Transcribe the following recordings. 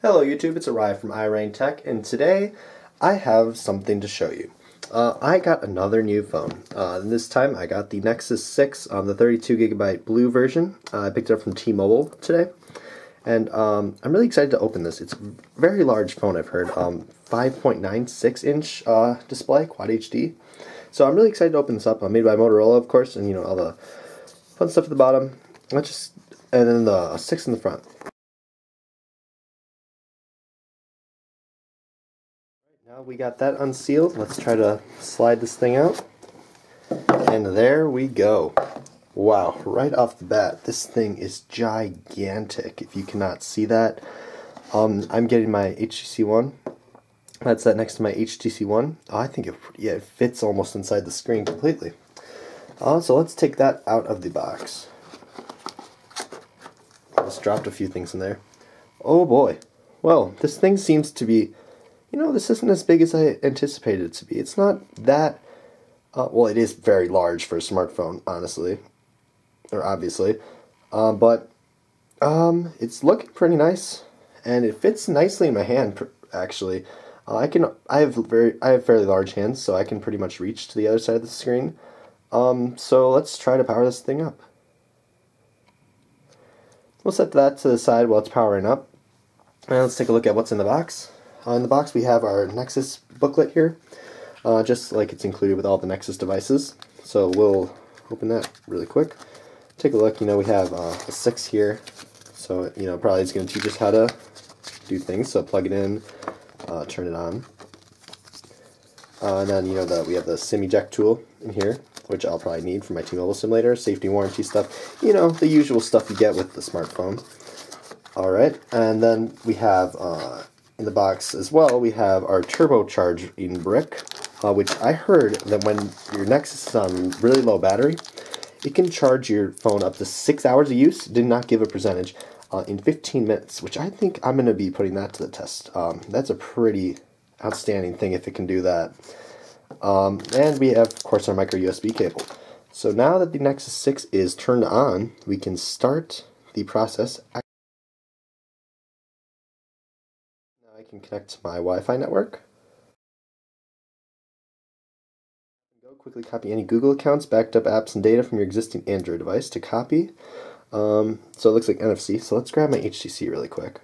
Hello YouTube, it's Arrive from Tech, and today I have something to show you. I got another new phone. This time I got the Nexus 6 on the 32GB blue version. I picked it up from T-Mobile today, and I'm really excited to open this. It's a very large phone, I've heard. 5.96-inch display, Quad HD. So I'm really excited to open this up. Made by Motorola, of course, and you know all the fun stuff at the bottom. And then the 6 in the front. Now we got that unsealed. Let's try to slide this thing out. And there we go. Wow, right off the bat, this thing is gigantic. If you cannot see that, I'm getting my HTC One. That's that next to my HTC One. I think it fits almost inside the screen completely. So let's take that out of the box. Just dropped a few things in there. Oh boy. Well, this thing seems to be, you know, this isn't as big as I anticipated it to be. It's not that, well, it is very large for a smartphone, honestly, or obviously, but it's looking pretty nice, and it fits nicely in my hand, actually. I have fairly large hands, so I can pretty much reach to the other side of the screen. So let's try to power this thing up. We'll set that to the side while it's powering up, and let's take a look at what's in the box. In the box we have our Nexus booklet here, just like it's included with all the Nexus devices. So we'll open that really quick. Take a look. You know, we have a 6 here, so you know probably it's going to teach us how to do things. So plug it in, turn it on, and then you know we have the SIM eject tool in here, which I'll probably need for my T-Mobile simulator, safety warranty stuff. You know, the usual stuff you get with the smartphone. All right, and then we have. In the box as well, we have our turbocharging brick, which I heard that when your Nexus is on really low battery, it can charge your phone up to 6 hours of use. Did not give a percentage in 15 minutes, which I think I'm going to be putting that to the test. That's a pretty outstanding thing if it can do that. And we have, of course, our micro USB cable. So now that the Nexus 6 is turned on, we can start the process. I can connect to my Wi-Fi network. Go quickly copy any Google accounts, backed up apps and data from your existing Android device to copy. So it looks like NFC. So let's grab my HTC really quick.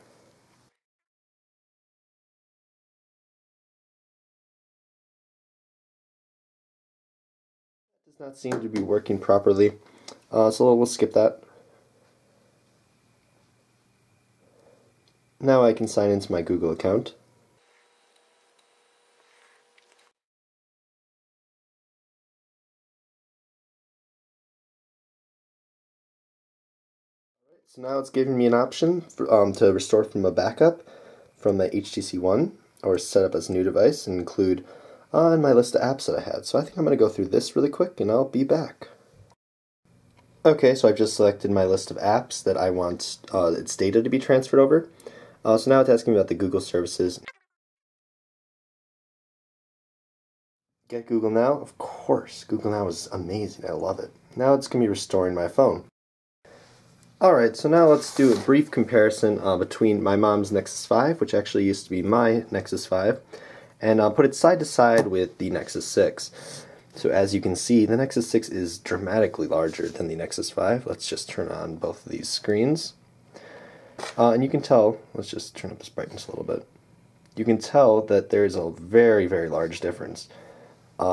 It does not seem to be working properly. So we'll skip that. Now I can sign into my Google account. So now it's giving me an option for, to restore from a backup from the HTC One, or set up as a new device and include in my list of apps that I had. So I think I'm going to go through this really quick and I'll be back. Okay, so I've just selected my list of apps that I want its data to be transferred over. So now it's asking me about the Google services. Get Google Now? Of course. Google Now is amazing. I love it. Now it's going to be restoring my phone. Alright, so now let's do a brief comparison between my mom's Nexus 5, which actually used to be my Nexus 5, and put it side to side with the Nexus 6. So as you can see, the Nexus 6 is dramatically larger than the Nexus 5. Let's just turn on both of these screens. And you can tell, let's just turn up this brightness a little bit. You can tell that there's a very, very large difference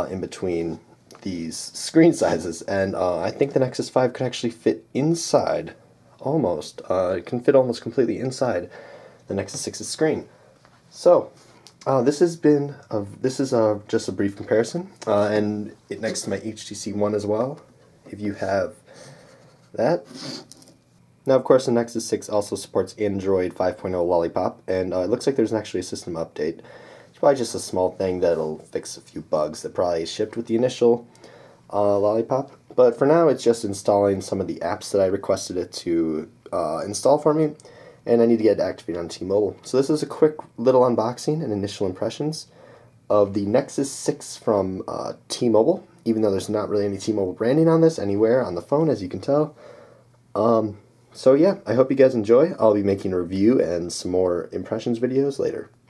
in between these screen sizes. And I think the Nexus 5 could actually fit inside, almost. It can fit almost completely inside the Nexus 6's screen. So, this is just a brief comparison. And next to my HTC One as well, if you have that. Now, of course, the Nexus 6 also supports Android 5.0 Lollipop, and it looks like there's actually a system update. It's probably just a small thing that'll fix a few bugs that probably shipped with the initial Lollipop. But for now, it's just installing some of the apps that I requested it to install for me, and I need to get it activated on T-Mobile. So this is a quick little unboxing and initial impressions of the Nexus 6 from T-Mobile, even though there's not really any T-Mobile branding on this anywhere on the phone, as you can tell. So yeah, I hope you guys enjoy. I'll be making a review and some more impressions videos later.